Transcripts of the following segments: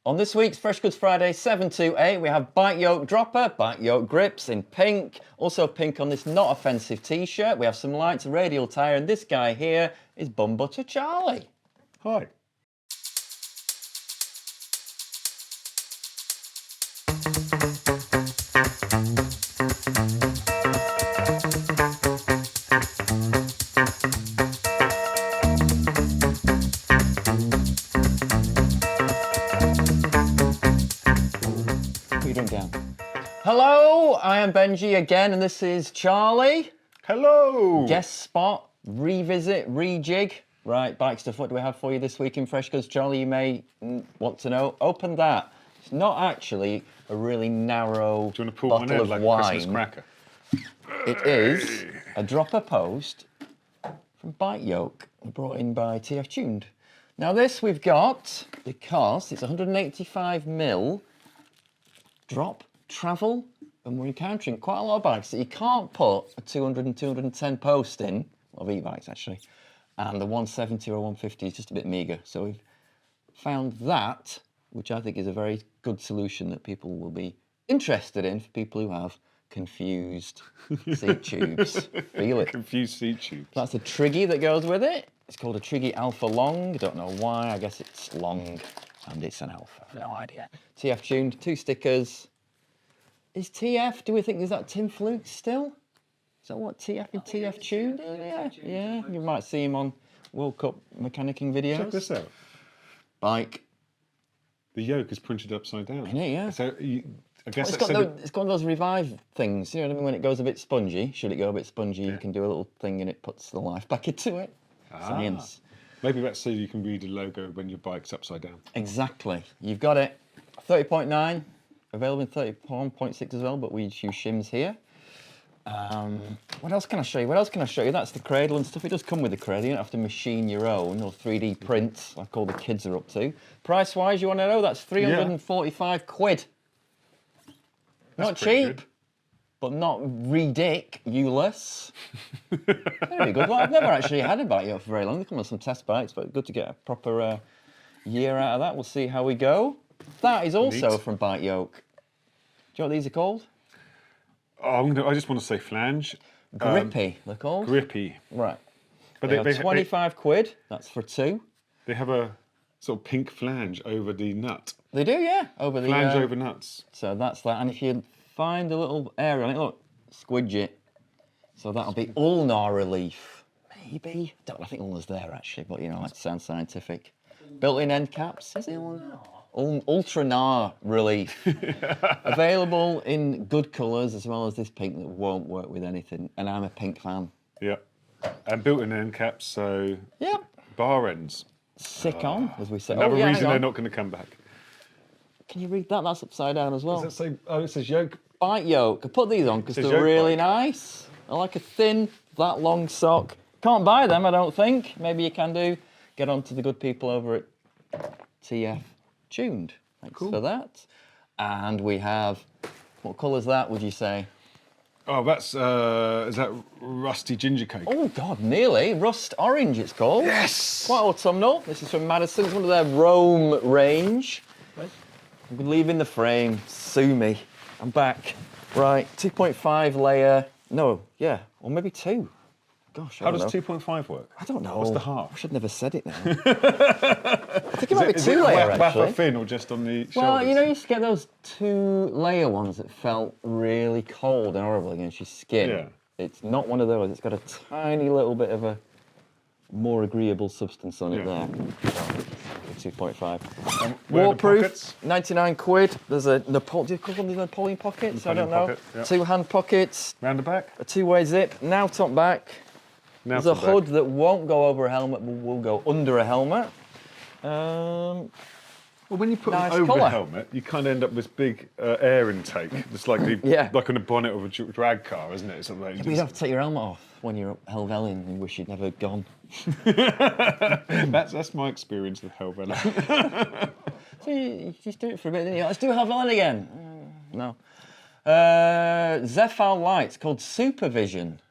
On this week's Fresh Goods Friday 728, we have bike yoke dropper, bike yoke grips in pink, also pink on this not offensive t-shirt. We have some lights, a radial tyre, and this guy here is Bum Butter Charlie. Hi. Hello, I am Benji again, and this is Charlie. Hello. Guest spot, revisit, rejig. Right, bike stuff, what do we have for you this week in Fresh Goods? Charlie, you may want to know. Open that. It's not actually a really narrow do you want to pull bottle one in of like wine. a Christmas cracker? It is a dropper post from Bike Yoke, brought in by TF Tuned. Now this we've got, because it's 185mm drop travel, and we're encountering quite a lot of bikes that you can't put a 200 and 210 post in, of e-bikes actually, and the 170 or 150 is just a bit meagre. So we've found that, which I think is a very good solution that people will be interested in for people who have confused seat tubes. Feel it. Confused seat tubes. That's a Triggy that goes with it. It's called a Triggy Alpha Long. I don't know why, I guess it's long and it's an Alpha. No idea. TF Tuned, 2 stickers. Is TF, do we think, is that Tim Fluke still? Is that what TF and TF Tuned? Yeah, you might see him on World Cup mechanicking videos. Check this out. Bike. The yoke is printed upside down. I know, yeah. So I guess it's got those revive things, you know what I mean? When it goes a bit spongy, should it go a bit spongy, you can do a little thing and it puts the life back into it. Science. Maybe that's so you can read a logo when your bike's upside down. Exactly. You've got it. 30.9. Available in 31.6 as well, but we use shims here. What else can I show you? That's the cradle and stuff. It does come with the cradle. You don't have to machine your own or 3D print like all the kids are up to. Price-wise, you want to know? That's 345 quid. Not cheap, but not ridiculous. Very good. Well, I've never actually had a bike yet for very long. They come on some test bikes, but good to get a proper year out of that. We'll see how we go. That is also from Bike Yoke. Do you know what these are called? Oh, I just want to say flange. Grippy, they're called. Grippy. Right. But they 25 quid. That's for 2. They have a sort of pink flange over the nut. They do, yeah. Over the flange over nuts. So that's that. And if you find a little area on it, look, squidge it. So that'll be ulnar relief. Maybe. I think ulnar's there actually, but you know, that sounds scientific. Built-in end caps. Is it one? Ultra-Nar relief. Available in good colours as well as this pink that won't work with anything. And I'm a pink fan. Yeah. And built-in end caps, so yep. Bar ends. Sick on, as we say. Another reason they're not going to come back. Can you read that? That's upside down as well. Does that say, oh, it says yoke? Bike yoke. I put these on because they're really nice. I like a thin, that long sock. Can't buy them, I don't think. Maybe you can do. Get on to the good people over at TF Tuned. Thanks for that. And we have, what colour's that, would you say? Oh, that's, is that rusty ginger cake? Oh, God, nearly. Rust orange, it's called. Yes! Quite autumnal. This is from Madison. It's one of their Rome range. I'm leaving the frame. Sue me. I'm back. Right, 2.5 layer. No, yeah, or maybe 2. Gosh, how does 2.5 work? I don't know. What's the half? I should never said it now. I think it might be 2 layer, actually. Wafer thin or just on the shoulders? Well, you know, you used to get those 2 layer ones that felt really cold and horrible against your skin. Yeah. It's not one of those. It's got a tiny little bit of a more agreeable substance on it there. 2.5. Waterproof, 99 quid. There's a Napoleon, do you call them these Napoleon pockets? I don't know. Pocket, yeah. 2 hand pockets. Round the back. A 2-way zip. Now top back. There's a hood that won't go over a helmet, but will go under a helmet. Well, when you put nice it over colour. a helmet, you kind of end up with this big air intake. It's like like on the bonnet of a drag car, isn't it? Something like but you'd have to take your helmet off when you're up Helvellyn and you wish you'd never gone. That's my experience with Helvellyn. So you just do it for a bit, didn't you? Let's do Helvellyn again. No. Zephyr lights called Supervision.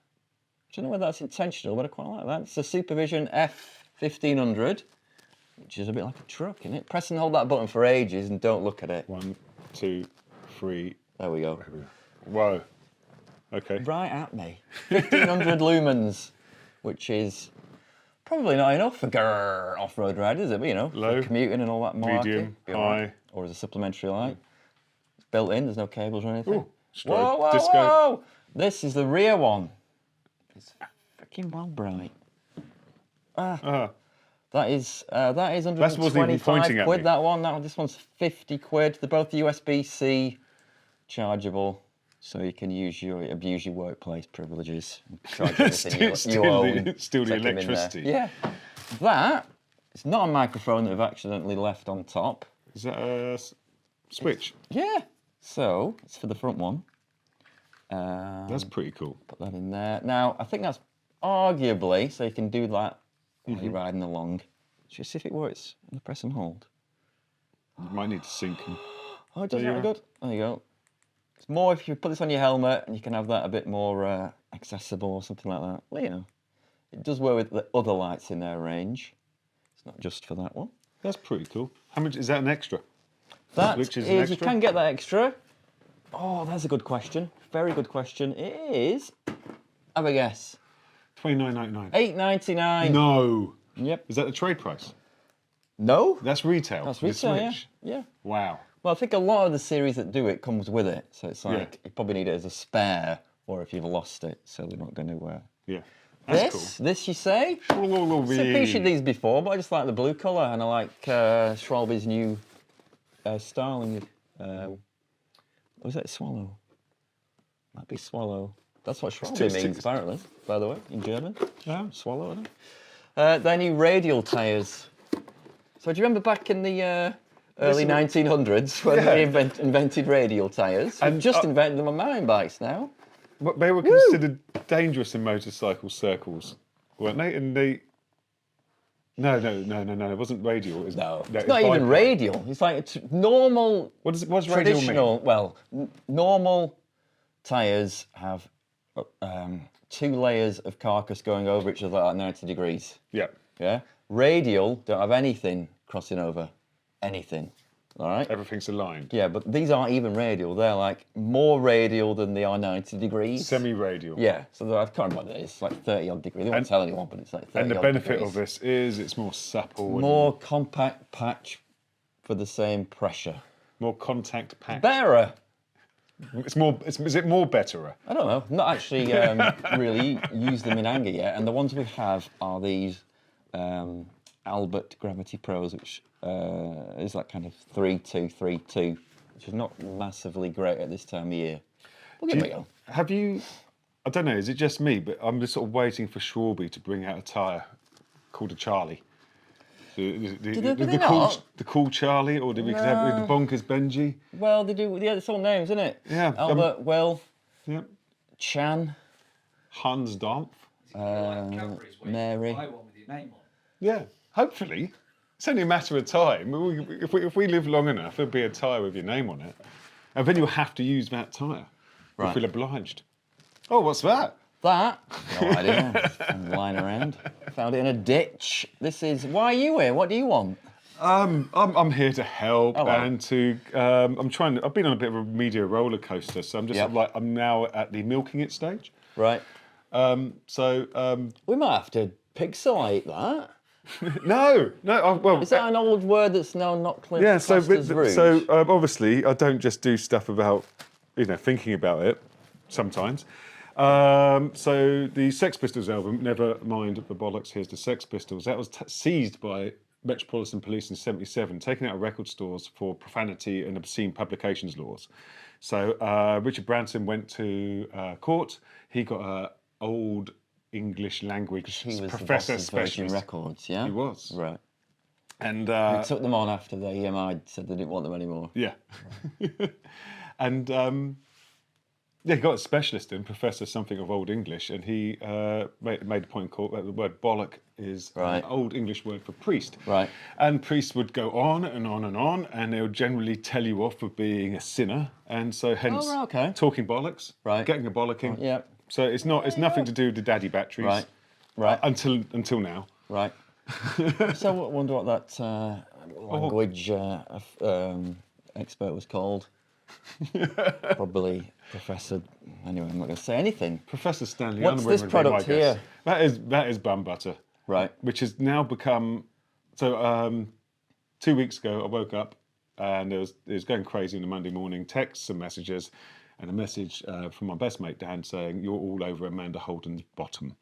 I don't know whether that's intentional, but I quite like that. It's a Supervision F1500. which is a bit like a truck, isn't it? Press and hold that button for ages and don't look at it. 1, 2, 3. There we go. Whoa. Okay. Right at me. 1,500 lumens, which is probably not enough for off-road riders, is it? But, you know, Low, for commuting and all that malarkey. medium, Be all right. high. Or as a supplementary light. It's built in, there's no cables or anything. Ooh, whoa, disco. whoa! This is the rear one. It's freaking well bright. That is 125 quid, that one. This one's 50 quid. They're both USB-C chargeable, so you can abuse your workplace privileges and charge everything you own. Still the electricity. Yeah. That is not a microphone that we've accidentally left on top. Is that a switch? Yeah. So, it's for the front one. That's pretty cool. Put that in there. Now, I think that's arguably, so you can do that while you're riding along. Just see if it works. Press and hold. You might need to sync them. Oh, it does very good. There you go. It's more if you put this on your helmet and you can have that a bit more accessible or something like that. Well, you know, it does work with the other lights in their range. It's not just for that one. That's pretty cool. How much is that an extra? That is, you can get that extra. Oh, that's a good question. Very good question. It is, have a guess. $29.99. $8.99. No. Yep. Is that the trade price? No. That's retail. That's retail, yeah. Switch. Yeah. Wow. Well, I think a lot of the series that do it comes with it. So it's like, you probably need it as a spare or if you've lost it. So they're not going to... Yeah. That's cool. This you say? I've featured these before, but I just like the blue colour and I like Schwalbe's new styling. Was it Swallow? Might be Swallow. That's what Schwalbe means, apparently, by the way, in German. Yeah. Swallow, I think. Their new radial tyres. So do you remember back in the early 1900s when they invented radial tyres? And just invented them on mountain bikes now. But they were considered dangerous in motorcycle circles, weren't they? And they... No, it wasn't radial. It's not even radial. It's like normal... What's radial mean? Well, normal tyres have 2 layers of carcass going over each other at 90 degrees. Yeah. Yeah? Radial don't have anything crossing over. Anything. All right? Everything's aligned. Yeah, but these aren't even radial. They're like more radial than they are 90 degrees. Semi-radial. Yeah, so I can't remember what it is. It's like 30 odd degrees. They won't tell anyone, but it's like 30 odd degrees. And the benefit of this is it's more supple. More compact patch for the same pressure. More contact patch. Better. It's more. Is it more better? I don't know. Not actually really used them in anger yet. And the ones we have are these Albert Gravity Pros, which is like kind of 3.2, which is not massively great at this time of year. We'll give it a go. Have you? I don't know. Is it just me? But I'm just sort of waiting for Schwalbe to bring out a tyre called a Charlie. The cool Charlie, or did we have the bonkers Benji? Well, they do. Yeah, it's all names, isn't it? Yeah. Albert, Will, Chan, Hans Dampf, Mary. Buy one with your name on. Yeah, hopefully. It's only a matter of time. If we live long enough, there'll be a tyre with your name on it, and then you'll have to use that tyre. Right. You feel obliged. Oh, what's that? That? No idea. I'm lying around. Found it in a ditch. This is... Why are you here? What do you want? I'm here to help and to... I'm trying to... I've been on a bit of a media roller coaster, so I'm just I'm now at the milking it stage. Right. So... we might have to pixelate that. No. Well... Is that an old word that's now not clear? Yeah, so obviously I don't just do stuff about, thinking about it sometimes. So the Sex Pistols album, Never Mind the Bollocks, Here's the Sex Pistols, that was seized by Metropolitan Police in '77, taken out of record stores for profanity and obscene publications laws. So Richard Branson went to court. He got an old English language professor specialist. Records, yeah? He was. Right. And they took them on after the EMI said they didn't want them anymore. Yeah. And... he got a specialist in, Professor something of Old English, and he made a point in court that the word bollock is an Old English word for priest. Right. And priests would go on and on and on, and they would generally tell you off for being a sinner, and so hence talking bollocks, getting a bollocking. Yeah. So it's nothing to do with the daddy batteries. Right. Until now. Right. So I wonder what that language expert was called. Probably Professor. Anyway, I'm not going to say anything. Professor Stanley. What's this Unwavering, product I guess. here? That is bum butter. Right. Which has now become. So 2 weeks ago, I woke up and it was going crazy on a Monday morning. Texts and messages, and a message from my best mate Dan saying you're all over Amanda Holden's bottom,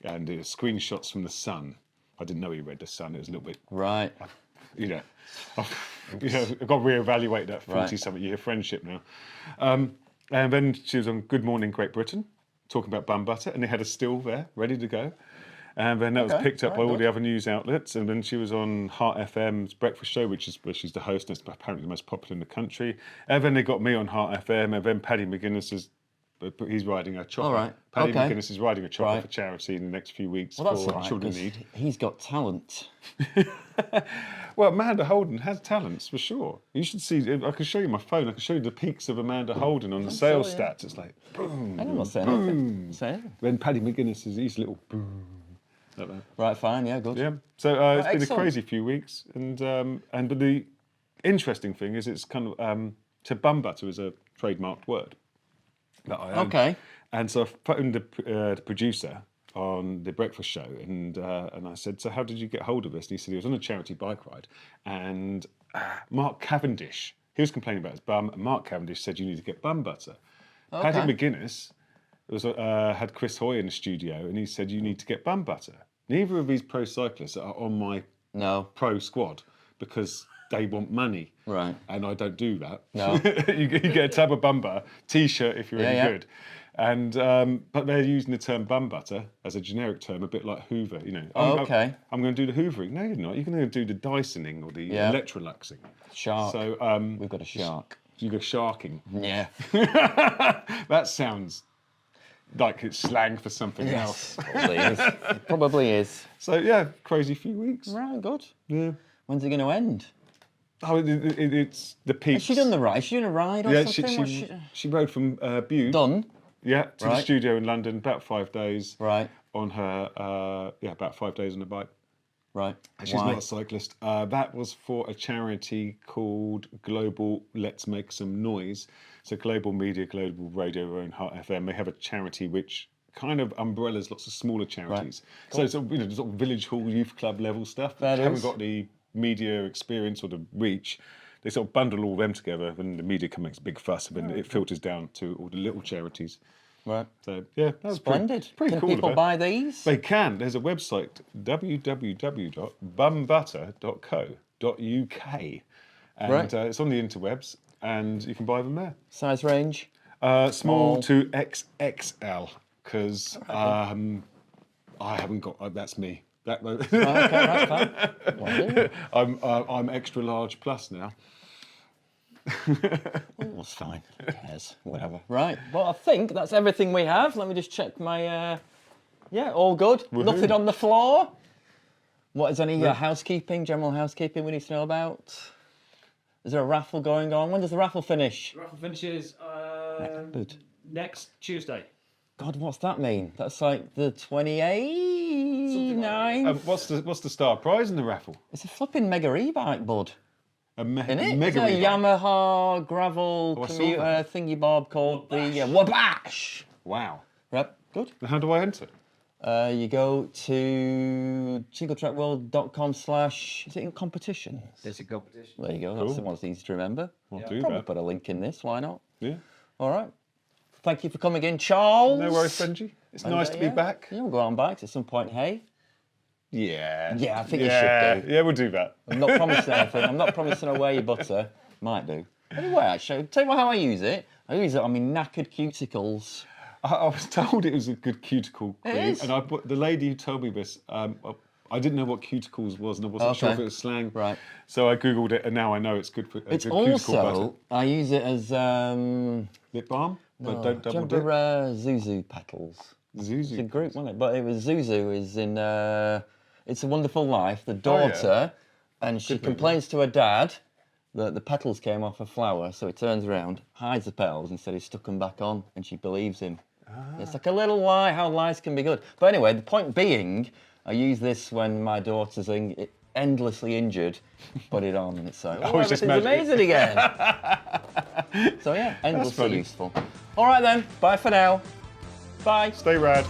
and screenshots from the Sun. I didn't know he read the Sun. It was a little bit. Right. I've got to reevaluate that 40-something year friendship now. And then she was on Good Morning Great Britain, talking about bum butter, and they had a still there, ready to go. And then that was picked up by all the other news outlets. And then she was on Heart FM's breakfast show, where she's the host, and it's apparently the most popular in the country. And then they got me on Heart FM, and then Paddy McGuinness he's riding a chopper. All right. Paddy McGuinness is riding a chopper for charity in the next few weeks for right, children in need. He's got talent. Well, Amanda Holden has talents for sure. You should see. I can show you my phone. I can show you the peaks of Amanda Holden on the sales stats. It's like boom. I'm not saying anything. Say anything. Then Paddy McGuinness is his little boom. Like that. Right, fine, yeah, good. Yeah. So it's been excellent. a crazy few weeks, but the interesting thing is it's kind of so bum butter is a trademarked word that I own. Okay. And so I phoned the producer on the breakfast show, and I said, so how did you get hold of this? And he said he was on a charity bike ride, and Mark Cavendish, he was complaining about his bum, and Mark Cavendish said you need to get bum butter. Okay. Paddy McGuinness had Chris Hoy in the studio, and he said you need to get bum butter. Neither of these pro cyclists are on my pro squad because they want money. Right. And I don't do that. No. you get a tab of bum butter, t-shirt if you're any good. And but they're using the term bum butter as a generic term, a bit like Hoover. I'm going to do the hoovering. No, you're not. You're going to do the Dysoning or the Electroluxing. Shark. So we've got a shark. You go sharking. Yeah. That sounds like it's slang for something else. Probably is. It probably is. So yeah, crazy few weeks. Right, good. Yeah. When's it going to end? Oh, it's the peaks. Has she done the ride? Is she doing a ride or something? She rode from Bude. Done? Yeah, to the studio in London, about 5 days. Right. On her, about 5 days on the bike. Right. And she's not a cyclist. That was for a charity called Global Let's Make Some Noise. So Global Media, Global Radio, and Heart FM, they have a charity which kind of umbrellas lots of smaller charities. Right. Cool. So it's sort of village hall, youth club level stuff. That haven't got the media experience or the reach. They sort of bundle all them together, and the media can make a big fuss, and then it filters down to all the little charities. Right. So yeah, that was splendid. Pretty can cool. Can people buy these? They can. There's a website, www.bumbutter.co.uk, and it's on the interwebs, and you can buy them there. Size range? Small to XXL, because I haven't got. That's me. Okay, right, fine. Well, I'm extra large plus now. Oh, it's fine. Who cares? Whatever. Right. Well, I think that's everything we have. Let me just check my. All good. Woohoo. Nothing on the floor. What is any housekeeping, general housekeeping we need to know about? Is there a raffle going on? When does the raffle finish? The raffle finishes next Tuesday. God, what's that mean? That's like the 29th. What's the star prize in the raffle? It's a flipping mega e-bike, bud. Mega it's a Yamaha gravel commuter thingy bob called the Wabash. Wow. Right, good. How do I enter? You go to singletrackworld.com/ is it in competitions? There's a competition. There you go. That's the one that's easy to remember. I'll do Probably that. put a link in this. Why not? Yeah. All right. Thank you for coming in, Charles. No worries, Benji. It's nice to be back. Yeah, we'll go on bikes at some point, hey? Yeah. Yeah, I think you should do. Yeah, we'll do that. I'm not promising anything. I'm not promising away your butter. Might do. Anyway, actually, tell you how I use it. I use it on my knackered cuticles. I was told it was a good cuticle cream, is. and the lady who told me this, I didn't know what cuticles was, and I wasn't sure if it was slang. Right. So I googled it, and now I know it's good for It's good cuticle butter. also, I use it as Lip balm, but don't double do you dip. remember Zuzu petals? Zuzu. It's a group, wasn't it? But it was Zuzu is in It's a Wonderful Life. The daughter, and she complains to her dad that the petals came off a flower, so he turns around, hides the petals, and said he stuck them back on, and she believes him. It's like a little lie, how lies can be good. But anyway, the point being, I use this when my daughter's endlessly injured. Put it on, and it's like, oh, was just everything's amazing again. So yeah, endlessly useful. All right then, bye for now. Bye. Stay rad.